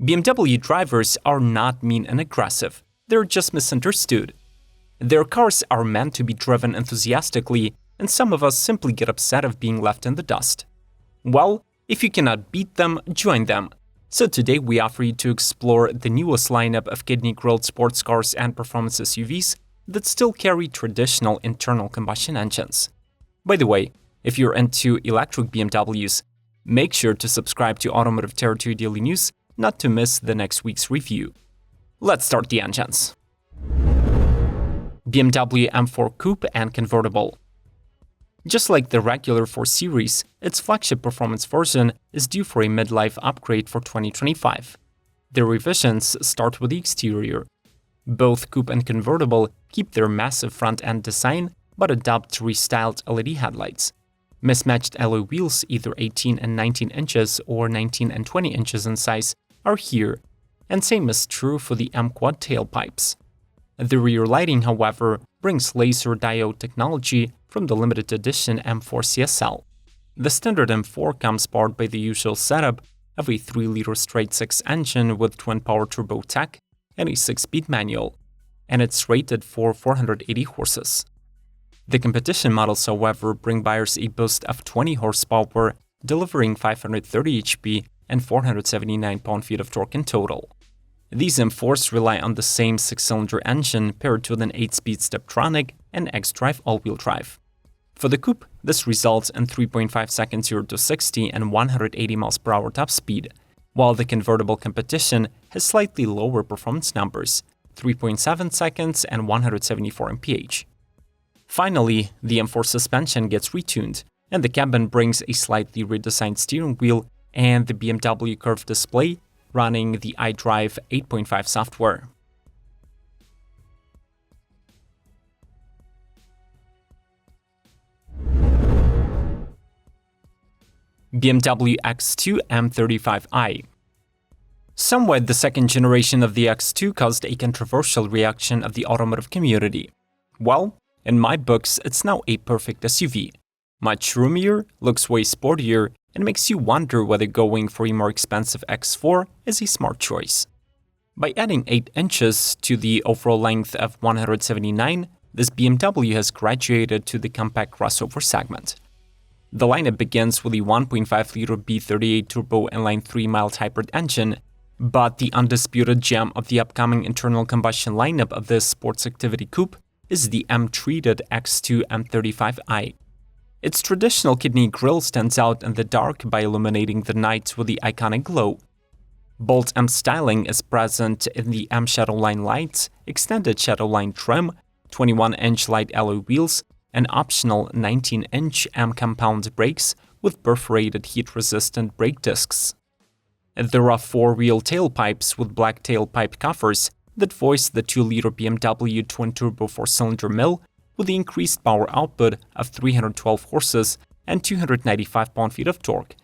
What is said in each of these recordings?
BMW drivers are not mean and aggressive, they're just misunderstood. Their cars are meant to be driven enthusiastically, and some of us simply get upset of being left in the dust. Well, if you cannot beat them, join them. So today we offer you to explore the newest lineup of kidney-grilled sports cars and performance SUVs that still carry traditional internal combustion engines. By the way, if you're into electric BMWs, make sure to subscribe to Automotive Territory Daily News not to miss the next week's review. Let's start the engines. BMW M4 Coupe and Convertible. Just like the regular 4 Series, its flagship performance version is due for a midlife upgrade for 2025. The revisions start with the exterior. Both Coupe and Convertible keep their massive front-end design but adopt restyled LED headlights. Mismatched alloy wheels, either 18 and 19 inches or 19 and 20 inches in size, are here, and same is true for the M-Quad tailpipes. The rear lighting, however, brings laser diode technology from the limited edition M4 CSL. The standard M4 comes powered by the usual setup of a 3-liter straight-six engine with twin-power turbo tech and a 6-speed manual, and it's rated for 480 horses. The competition models, however, bring buyers a boost of 20 horsepower, delivering 530 HP and 479 pound-feet of torque in total. These M4s rely on the same 6-cylinder engine paired with an 8-speed Steptronic and xDrive all-wheel drive. For the Coupe, this results in 3.5 seconds 0 to 60 and 180 mph top speed, while the convertible competition has slightly lower performance numbers, 3.7 seconds and 174 mph. Finally, the M4 suspension gets retuned, and the cabin brings a slightly redesigned steering wheel and the BMW curved display running the iDrive 8.5 software. BMW X2 M35i. Somewhat, the second generation of the X2 caused a controversial reaction of the automotive community. Well, in my books, it's now a perfect SUV. Much roomier, looks way sportier, and makes you wonder whether going for a more expensive X4 is a smart choice. By adding 8 inches to the overall length of 179, this BMW has graduated to the compact crossover segment. The lineup begins with a 1.5-liter B38 turbo inline 3-mild hybrid engine, but the undisputed gem of the upcoming internal combustion lineup of this sports activity coupe is the M-treated X2 M35i. Its traditional kidney grille stands out in the dark by illuminating the night with the iconic glow. Bold M styling is present in the M Shadowline lights, extended Shadowline trim, 21-inch light alloy wheels, and optional 19-inch M compound brakes with perforated heat-resistant brake discs. There are 4 real tailpipes with black tailpipe covers that voice the 2-liter BMW twin-turbo 4-cylinder mill with the increased power output of 312 horses and 295 pound-feet of torque,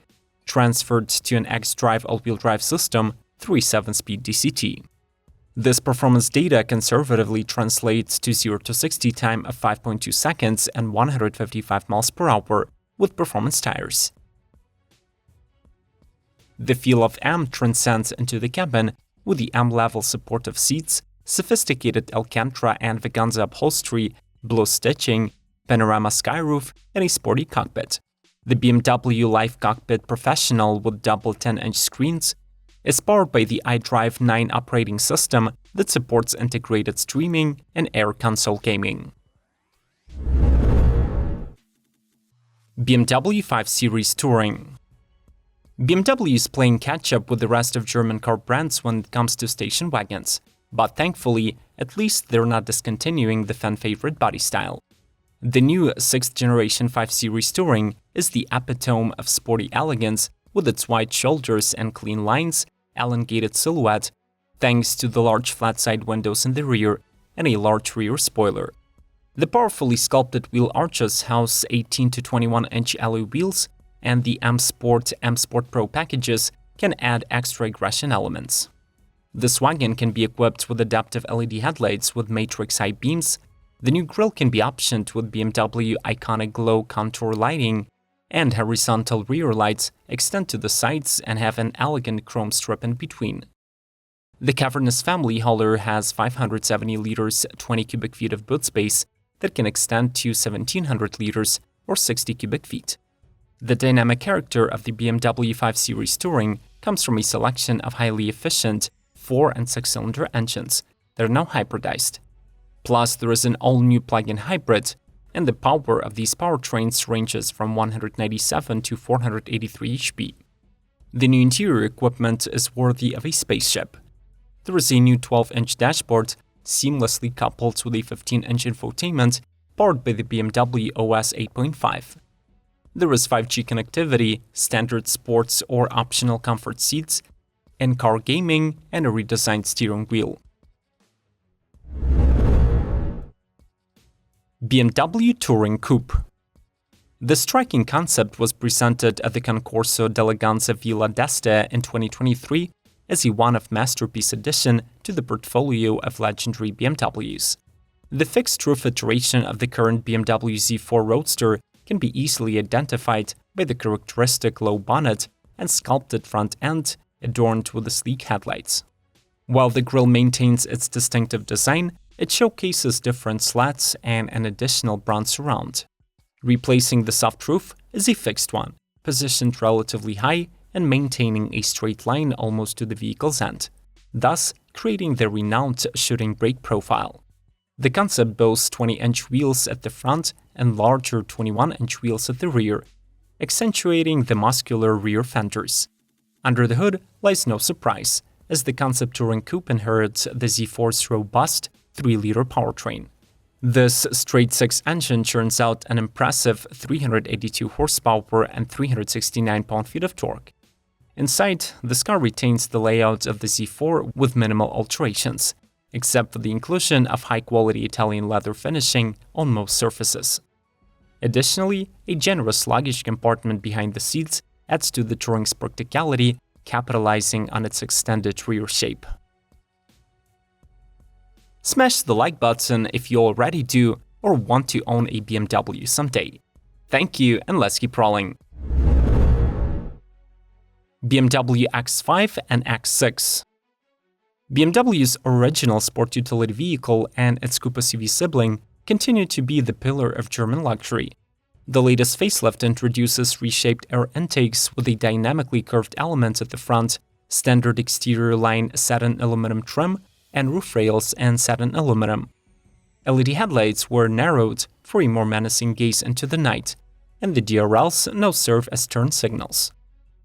transferred to an xDrive all-wheel drive system through a 7-speed DCT. This performance data conservatively translates to 0 to 60 time of 5.2 seconds and 155 mph with performance tires. The feel of M transcends into the cabin with the M-level supportive seats, sophisticated Alcantara and Veganza upholstery, blue stitching, panorama skyroof, and a sporty cockpit. The BMW Live Cockpit Professional with double 10-inch screens is powered by the iDrive 9 operating system that supports integrated streaming and Air console gaming. BMW 5 Series Touring. BMW is playing catch-up with the rest of German car brands when it comes to station wagons, but thankfully, at least they're not discontinuing the fan-favorite body style. The new 6th generation 5 Series Touring is the epitome of sporty elegance with its wide shoulders and clean lines, elongated silhouette, thanks to the large flat-side windows in the rear and a large rear spoiler. The powerfully sculpted wheel arches house 18 to 21-inch alloy wheels, and the M Sport Pro packages can add extra aggression elements. This wagon can be equipped with adaptive LED headlights with matrix high beams. The new grille can be optioned with BMW iconic glow contour lighting, and horizontal rear lights extend to the sides and have an elegant chrome strip in between. The cavernous family hauler has 570 liters, 20 cubic feet of boot space that can extend to 1700 liters or 60 cubic feet. The dynamic character of the BMW 5 Series Touring comes from a selection of highly efficient 4- and 6-cylinder engines that are now hybridized. Plus, there is an all-new plug-in hybrid, and the power of these powertrains ranges from 197 to 483 HP. The new interior equipment is worthy of a spaceship. There is a new 12-inch dashboard, seamlessly coupled with a 15-inch infotainment, powered by the BMW OS 8.5. There is 5G connectivity, standard sports or optional comfort seats, in-car gaming, and a redesigned steering wheel. BMW Touring Coupe. The striking concept was presented at the Concorso d'Eleganza Villa d'Este in 2023 as a one-off masterpiece addition to the portfolio of legendary BMWs. The fixed-roof iteration of the current BMW Z4 Roadster can be easily identified by the characteristic low bonnet and sculpted front end adorned with the sleek headlights. While the grille maintains its distinctive design, it showcases different slats and an additional bronze surround. Replacing the soft roof is a fixed one, positioned relatively high and maintaining a straight line almost to the vehicle's end, thus creating the renowned shooting brake profile. The concept boasts 20-inch wheels at the front and larger 21-inch wheels at the rear, accentuating the muscular rear fenders. Under the hood lies no surprise, as the concept Touring Coupe inherits the Z4's robust 3-liter powertrain. This straight-six engine churns out an impressive 382 horsepower and 369 pound-feet of torque. Inside, this car retains the layout of the Z4 with minimal alterations, except for the inclusion of high-quality Italian leather finishing on most surfaces. Additionally, a generous luggage compartment behind the seats adds to the Touring's practicality, capitalizing on its extended rear shape. Smash the like button if you already do or want to own a BMW someday. Thank you, and let's keep rolling. BMW X5 and X6. BMW's original sport utility vehicle and its Coupe SUV sibling continue to be the pillar of German luxury. The latest facelift introduces reshaped air intakes with a dynamically curved element at the front, standard exterior line satin aluminum trim, and roof rails and satin aluminum. LED headlights were narrowed for a more menacing gaze into the night, and the DRLs now serve as turn signals.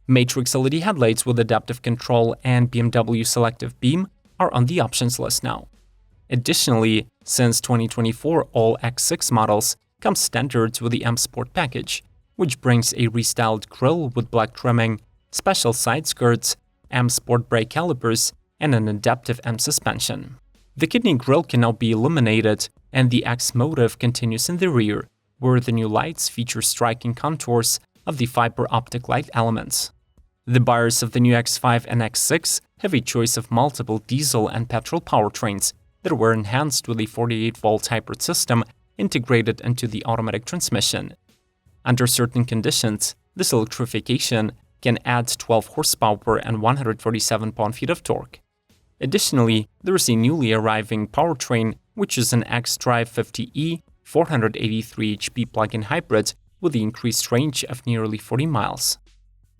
Matrix LED headlights with adaptive control and BMW selective beam are on the options list now. Additionally, since 2024, all X6 models come standard with the M Sport package, which brings a restyled grille with black trimming, special side skirts, M Sport brake calipers, and an adaptive M suspension. The kidney grille can now be illuminated, and the X motive continues in the rear, where the new lights feature striking contours of the fiber optic light elements. The buyers of the new X5 and X6 have a choice of multiple diesel and petrol powertrains that were enhanced with a 48-volt hybrid system integrated into the automatic transmission. Under certain conditions, this electrification can add 12 horsepower and 147 pound-feet of torque. Additionally, there is a newly arriving powertrain, which is an xDrive 50e 483 HP plug-in hybrid with the increased range of nearly 40 miles.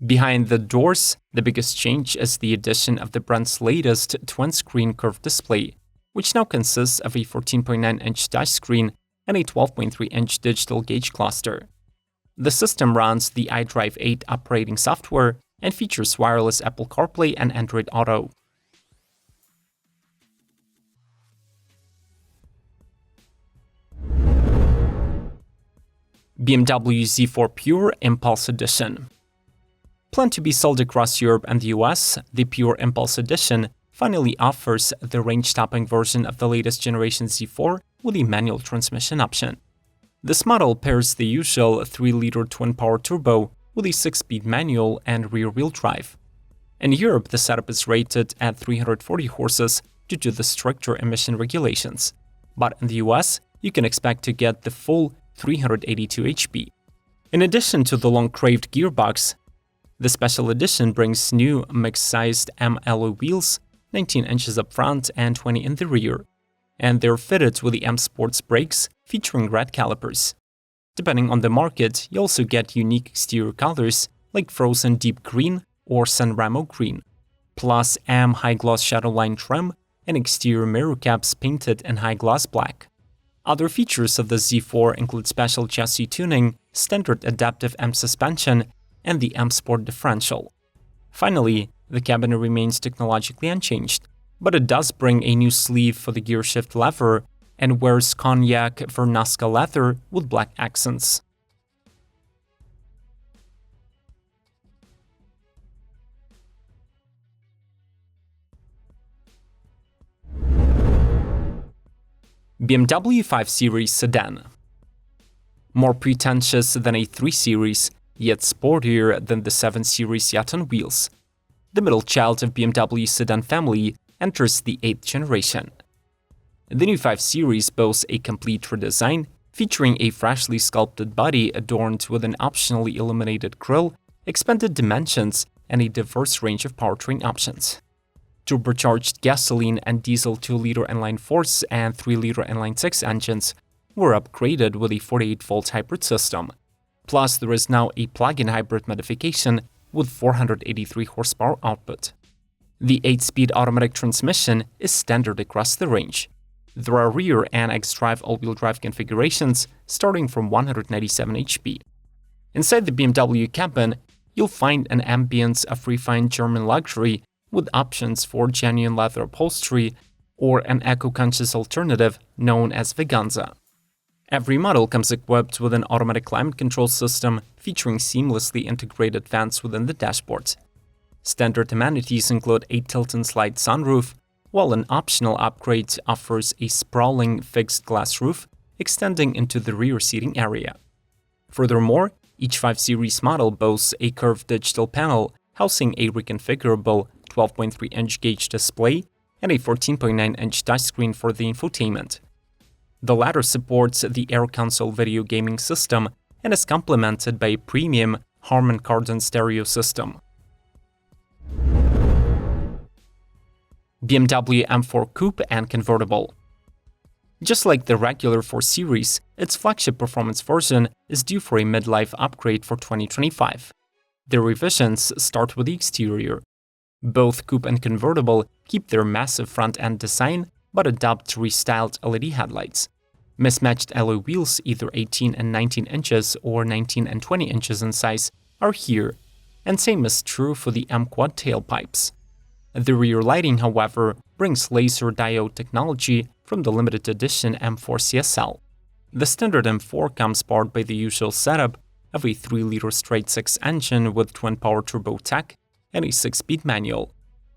Behind the doors, the biggest change is the addition of the brand's latest twin-screen curved display, which now consists of a 14.9-inch touchscreen and a 12.3-inch digital gauge cluster. The system runs the iDrive 8 operating software and features wireless Apple CarPlay and Android Auto. BMW Z4 Pure Impulse Edition. Planned to be sold across Europe and the US, the Pure Impulse Edition finally offers the range-topping version of the latest generation Z4 with a manual transmission option. This model pairs the usual 3-liter twin-power turbo with a 6-speed manual and rear-wheel drive. In Europe, the setup is rated at 340 horses due to the stricter emission regulations, but in the US, you can expect to get the full 382 HP. In addition to the long-craved gearbox, the special edition brings new mixed-sized M alloy wheels 19 inches up front and 20 in the rear, and they're fitted with the M Sports brakes featuring red calipers. Depending on the market, you also get unique exterior colors like frozen deep green or San Remo green, plus M high-gloss shadowline trim and exterior mirror caps painted in high-gloss black. Other features of the Z4 include special chassis tuning, standard adaptive M suspension, and the M Sport differential. Finally, the cabin remains technologically unchanged, but it does bring a new sleeve for the gearshift lever and wears cognac Vernasca leather with black accents. BMW 5 Series Sedan. More pretentious than a 3 Series, yet sportier than the 7 Series yet on wheels. The middle child of BMW sedan family enters the 8th generation. The new 5 Series boasts a complete redesign, featuring a freshly sculpted body adorned with an optionally illuminated grille, expanded dimensions, and a diverse range of powertrain options. Turbocharged gasoline and diesel 2-liter inline-4 and 3-liter inline-6 engines were upgraded with a 48-volt hybrid system. Plus, there is now a plug-in hybrid modification with 483 horsepower output. The 8-speed automatic transmission is standard across the range. There are rear and xDrive all-wheel drive configurations starting from 197 HP. Inside the BMW cabin, you'll find an ambience of refined German luxury with options for genuine leather upholstery or an eco-conscious alternative known as Veganza. Every model comes equipped with an automatic climate control system featuring seamlessly integrated vents within the dashboard. Standard amenities include a tilt-and-slide sunroof, while an optional upgrade offers a sprawling fixed glass roof extending into the rear seating area. Furthermore, each 5 Series model boasts a curved digital panel housing a reconfigurable 12.3-inch gauge display and a 14.9-inch touchscreen for the infotainment. The latter supports the Air Console video gaming system and is complemented by a premium Harman Kardon stereo system. BMW M4 Coupe and Convertible. Just like the regular 4 Series, its flagship performance version is due for a midlife upgrade for 2025. The revisions start with the exterior. Both Coupe and Convertible keep their massive front-end design but adopt restyled LED headlights. Mismatched alloy wheels, either 18 and 19 inches or 19 and 20 inches in size, are here, and same is true for the M-Quad tailpipes. The rear lighting, however, brings laser diode technology from the limited edition M4 CSL. The standard M4 comes powered by the usual setup of a 3-liter straight-six engine with twin-power turbo tech and a 6-speed manual,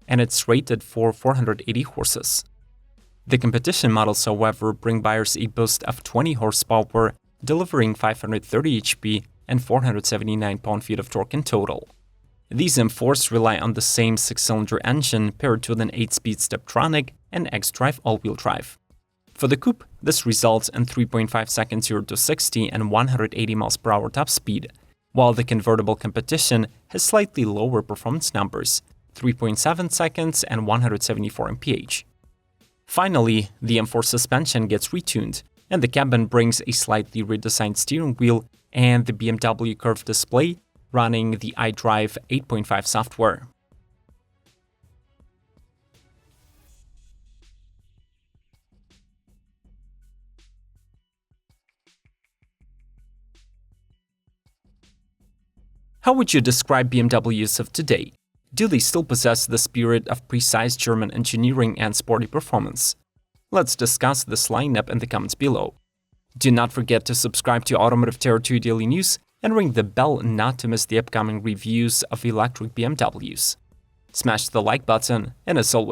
and it's rated for 480 horses. The competition models, however, bring buyers a boost of 20 horsepower, delivering 530 HP and 479 pound-feet of torque in total. These M4s rely on the same 6-cylinder engine paired with an 8-speed Steptronic and xDrive all-wheel drive. For the Coupe, this results in 3.5 seconds 0 to 60 and 180 mph top speed, while the convertible competition has slightly lower performance numbers, 3.7 seconds and 174 mph. Finally, the M4 suspension gets retuned, and the cabin brings a slightly redesigned steering wheel and the BMW curved display running the iDrive 8.5 software. How would you describe BMWs of today? Do they still possess the spirit of precise German engineering and sporty performance? Let's discuss this lineup in the comments below. Do not forget to subscribe to Automotive Territory Daily News and ring the bell not to miss the upcoming reviews of electric BMWs. Smash the like button, and as always,